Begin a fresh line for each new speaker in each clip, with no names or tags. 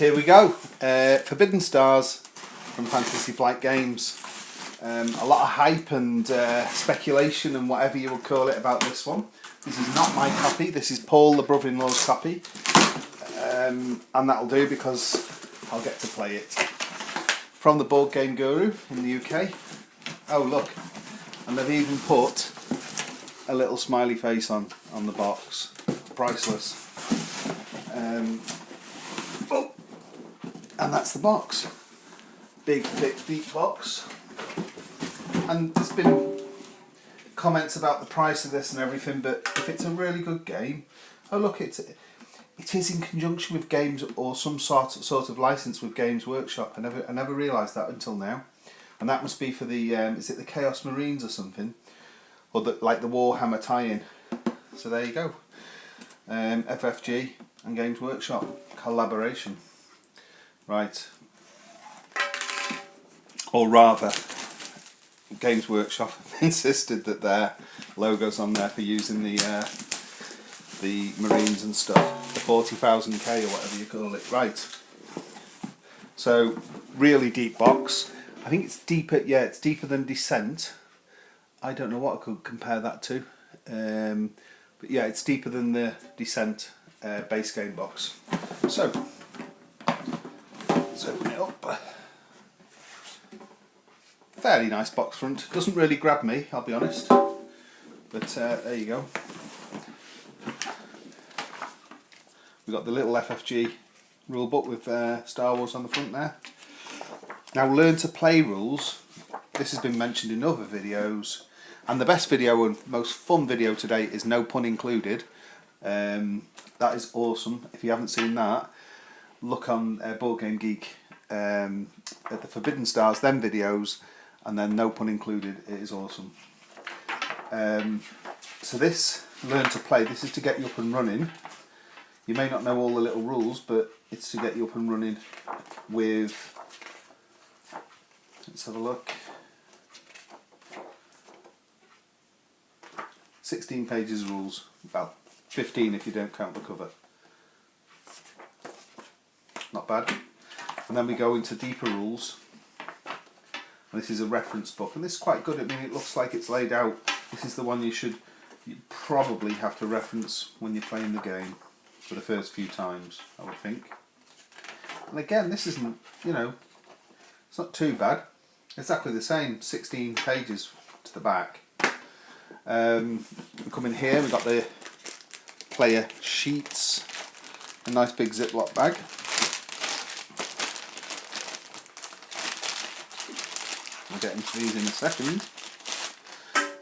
Here we go, Forbidden Stars from Fantasy Flight Games. A lot of hype and speculation and whatever you would call it about this one. This is not my copy, this is Paul, the brother-in-law's copy. And that'll do because I'll get to play it. From the Board Game Guru in the UK. Oh look, and they've even put a little smiley face on the box. Priceless. Oh, and that's the box. Big, thick, deep box. And there's been comments about the price of this and everything, but if it's a really good game, oh look, it is in conjunction with games or some sort of license with Games Workshop. I never realised that until now, and that must be for the is it the Chaos Marines or something, or like the Warhammer tie-in. So there you go, FFG and Games Workshop collaboration, right? Or rather, Games Workshop insisted that their logo's on there for using the Marines and stuff, the 40,000K or whatever you call it. Right. So really deep box. I think it's deeper. Yeah, it's deeper than Descent. I don't know what I could compare that to, but yeah, it's deeper than the Descent base game box. So let's open it up. Fairly nice box front. Doesn't really grab me, I'll be honest. But there you go. We've got the little FFG rulebook with Star Wars on the front there. Now, learn to play rules. This has been mentioned in other videos. And the best video and most fun video to date is No Pun Included. That is awesome. If you haven't seen that, look on Board Game Geek at the Forbidden Stars, them videos. And then No Pun Included, it is awesome. So this, learn to play, this is to get you up and running. You may not know all the little rules, but it's to get you up and running with, let's have a look, 16 pages of rules, well 15 if you don't count the cover. Not bad. And then we go into deeper rules. This is a reference book, and this is quite good. I mean, it looks like it's laid out. This is the one you probably have to reference when you're playing the game for the first few times, I would think. And again, this isn't, you know, it's not too bad. Exactly the same, 16 pages to the back. We come in here, we've got the player sheets, a nice big Ziploc bag. We'll get into these in a second.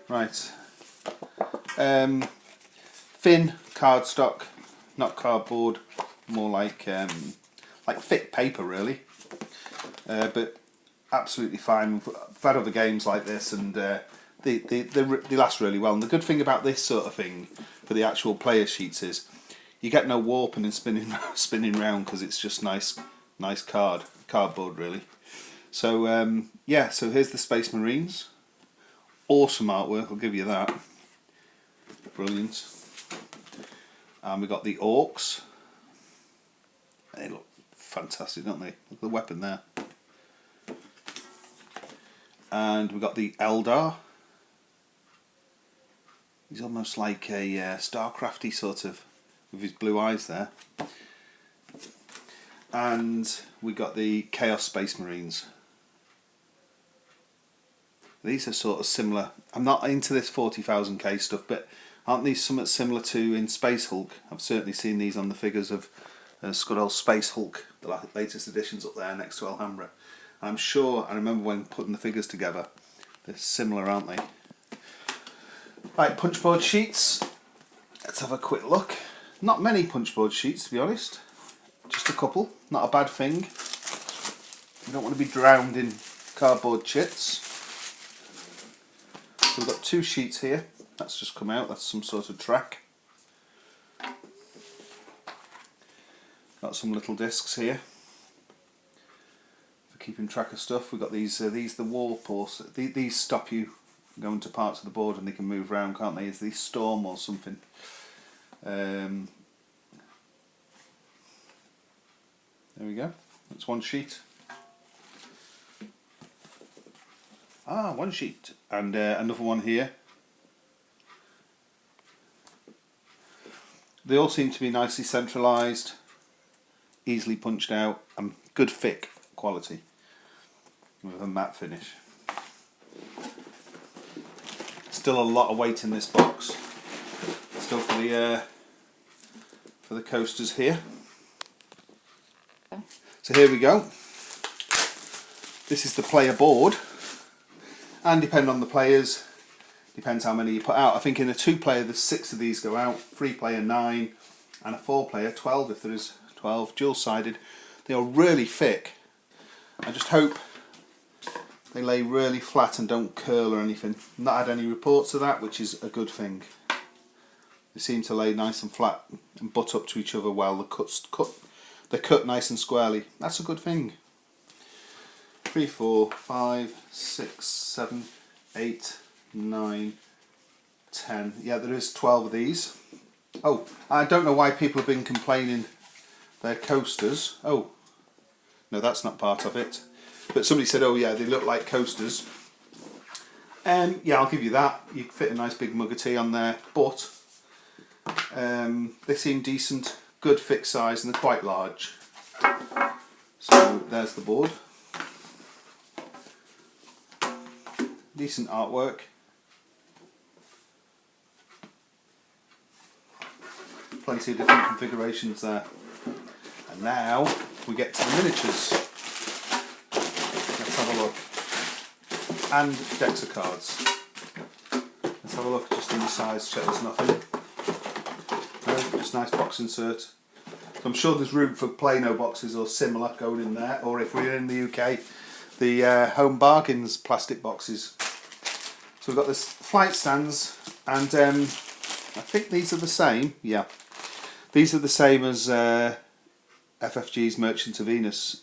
Right. Thin cardstock, not cardboard, more like thick paper really. But absolutely fine. I've had other games like this, and they last really well. And the good thing about this sort of thing for the actual player sheets is you get no warping and spinning round, because it's just nice cardboard really. So yeah, so here's the Space Marines. Awesome artwork, I'll give you that. Brilliant. And we've got the Orcs. They look fantastic, don't they? Look at the weapon there. And we've got the Eldar. He's almost like a Starcrafty sort of, with his blue eyes there. And we got the Chaos Space Marines. These are sort of similar. I'm not into this 40,000K stuff, but aren't these somewhat similar to in Space Hulk? I've certainly seen these on the figures of good old Space Hulk, the latest editions up there next to Alhambra. I'm sure, I remember when putting the figures together, they're similar, aren't they? Right, punchboard sheets. Let's have a quick look. Not many punchboard sheets, to be honest. Just a couple, not a bad thing. You don't want to be drowned in cardboard chits. So we've got two sheets here. That's just come out, that's some sort of track. Got some little discs here for keeping track of stuff. We've got these the wall posts. These stop you going to parts of the board and they can move around, can't they? Is these Storm or something? There There we go. That's one sheet. Ah, one sheet. And another one here. They all seem to be nicely centralised, easily punched out, and good thick quality with a matte finish. Still a lot of weight in this box. Still for the coasters here. So here we go. This is the player board, and depending on the players, depends how many you put out. I think in a 2-player there's 6 of these go out, 3-player 9, and a 4-player 12 if there is 12, dual-sided. They are really thick. I just hope they lay really flat and don't curl or anything. Not had any reports of that, which is a good thing. They seem to lay nice and flat and butt up to each other well. They're cut nice and squarely. That's a good thing. 3, 4, 5, 6, 7, 8, 9, 10. Yeah, there is 12 of these. Oh, I don't know why people have been complaining they're coasters. Oh, no, that's not part of it. But somebody said, oh yeah, they look like coasters. Yeah, I'll give you that. You can fit a nice big mug of tea on there, but they seem decent, good fixed size, and they're quite large. So there's the board. Decent artwork. Plenty of different configurations there. And now we get to the miniatures. Let's have a look. And decks of cards. Let's have a look just in the size, check there's nothing. No, just nice box insert. So I'm sure there's room for Plano boxes or similar going in there, or if we're in the UK, the Home Bargains plastic boxes. So we've got this flight stands, and I think these are the same. Yeah, these are the same as FFG's Merchants of Venus.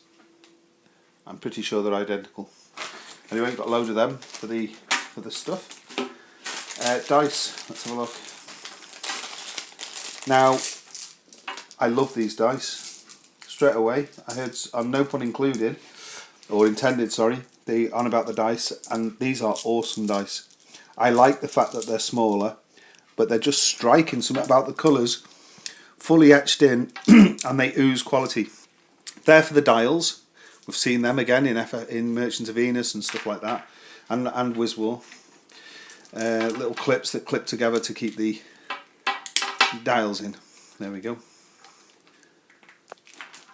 I'm pretty sure they're identical. Anyway, got a load of them for the stuff. Dice. Let's have a look. Now, I love these dice. Straight away, I heard, no pun included, or intended, sorry, they on about the dice, and these are awesome dice. I like the fact that they're smaller, but they're just striking. Something about the colours, fully etched in, and they ooze quality. They're for the dials. We've seen them again in Merchants of Venus and stuff like that, and Wiswar. Little clips that clip together to keep the dials in. There we go.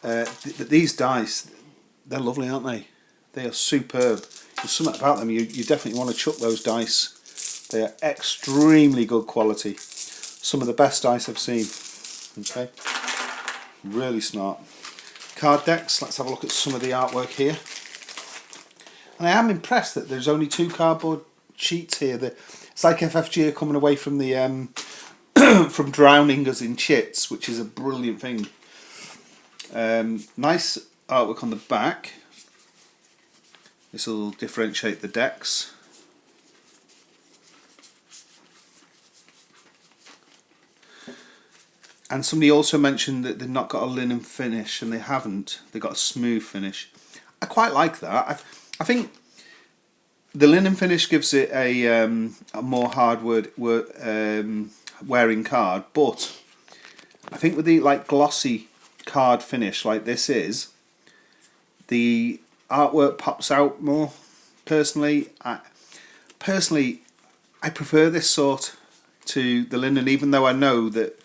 But these dice, they're lovely, aren't they? They are superb. There's something about them, you definitely want to chuck those dice. They are extremely good quality. Some of the best dice I've seen. Okay, really smart. Card decks, let's have a look at some of the artwork here. And I am impressed that there's only 2 cardboard sheets here. It's like FFG are coming away from the from drowning us in chits, which is a brilliant thing. Nice artwork on the back. This will differentiate the decks. And somebody also mentioned that they've not got a linen finish, and they haven't. They've got a smooth finish. I quite like that. I think the linen finish gives it a more hard wearing card, but I think with the glossy card finish like this is, the artwork pops out more. Personally, I prefer this sort to the linen, even though I know that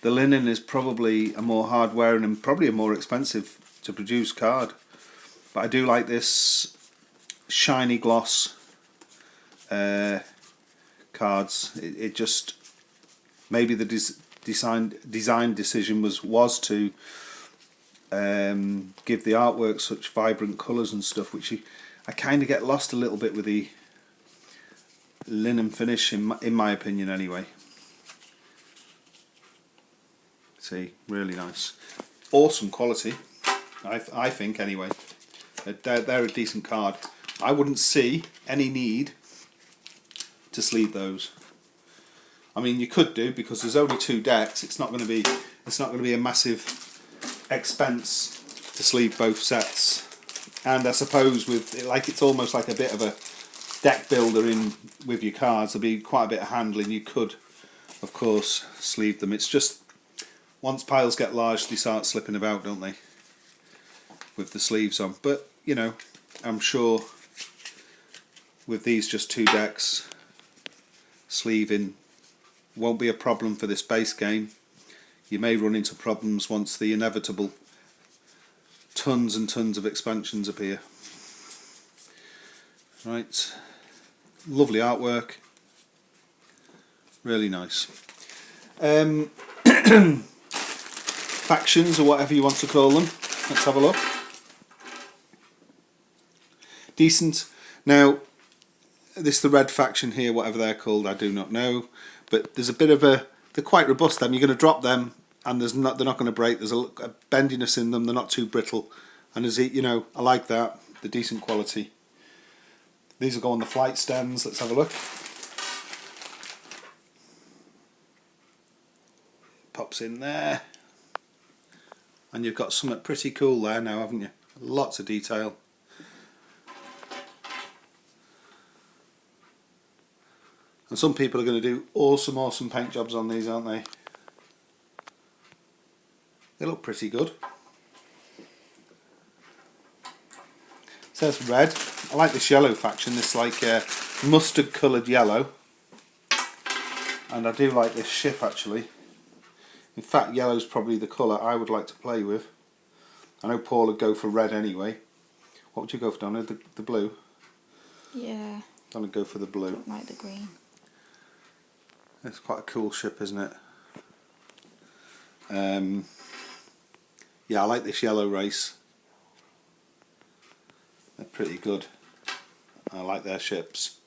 the linen is probably a more hard wearing and probably a more expensive to produce card. But I do like this shiny gloss cards. It just, maybe the design decision was to give the artwork such vibrant colours and stuff, which I kind of get lost a little bit with the linen finish, in my opinion anyway. See, really nice, awesome quality. I think anyway. They're a decent card. I wouldn't see any need to sleeve those. I mean, you could do, because there's only 2 decks. It's not going to be a massive expense to sleeve both sets. And I suppose with like it's almost like a bit of a deck builder in with your cards. There'll be quite a bit of handling. You could, of course, sleeve them. It's just once piles get large, they start slipping about, don't they? With the sleeves on. But you know, I'm sure with these just 2 decks, sleeving won't be a problem for this base game. You may run into problems once the inevitable tons and tons of expansions appear. Right, lovely artwork, really nice. Factions or whatever you want to call them. Let's have a look. Decent. Now, this is the red faction here, whatever they're called, I do not know. But there's a bit of a, they're quite robust. Them, you're going to drop them, and they're not going to break. There's a bendiness in them. They're not too brittle, and as you know, I like that. The decent quality. These will go on the flight stands. Let's have a look. Pops in there, and you've got something pretty cool there now, haven't you? Lots of detail. And some people are going to do awesome paint jobs on these, aren't they? They look pretty good. It says red. I like this yellow faction, this like mustard coloured yellow. And I do like this ship actually. In fact, yellow's probably the colour I would like to play with. I know Paul would go for red anyway. What would you go for, Donna? The blue?
Yeah.
Donna would go for the blue.
Don't like the green.
It's quite a cool ship, isn't it? Yeah, I like this yellow race. They're pretty good. I like their ships.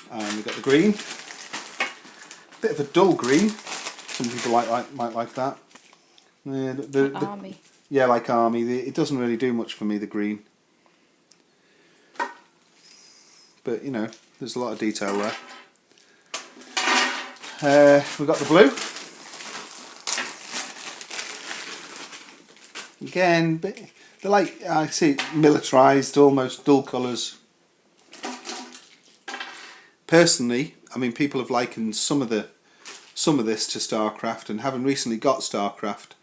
And we've got the green. Bit of a dull green. Some people might like that. Yeah,
like army.
Yeah, like army. It doesn't really do much for me, the green. But you know, there's a lot of detail there. We've got the blue. Again, they're like, I see, militarised, almost dull colours. Personally, I mean, people have likened some of this to StarCraft, and having recently got StarCraft,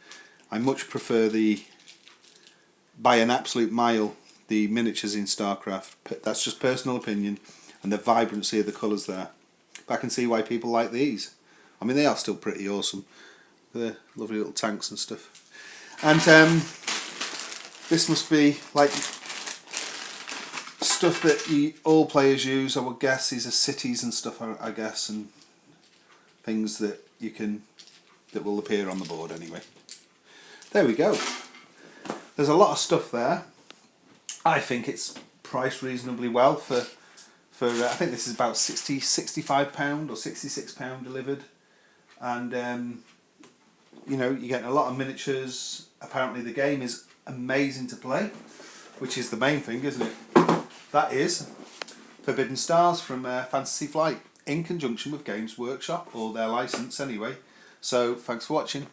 I much prefer by an absolute mile, the miniatures in StarCraft. That's just personal opinion, and the vibrancy of the colours there. But I can see why people like these. I mean, they are still pretty awesome. They're lovely little tanks and stuff. And this must be like stuff that all players use. I would guess these are cities and stuff. I guess, and things that that will appear on the board anyway. There we go. There's a lot of stuff there. I think it's priced reasonably well for I think this is about £65 or £66 delivered, and you know, you're getting a lot of miniatures. Apparently the game is amazing to play, which is the main thing, isn't it? That is Forbidden Stars from Fantasy Flight, in conjunction with Games Workshop, or their license anyway. So thanks for watching.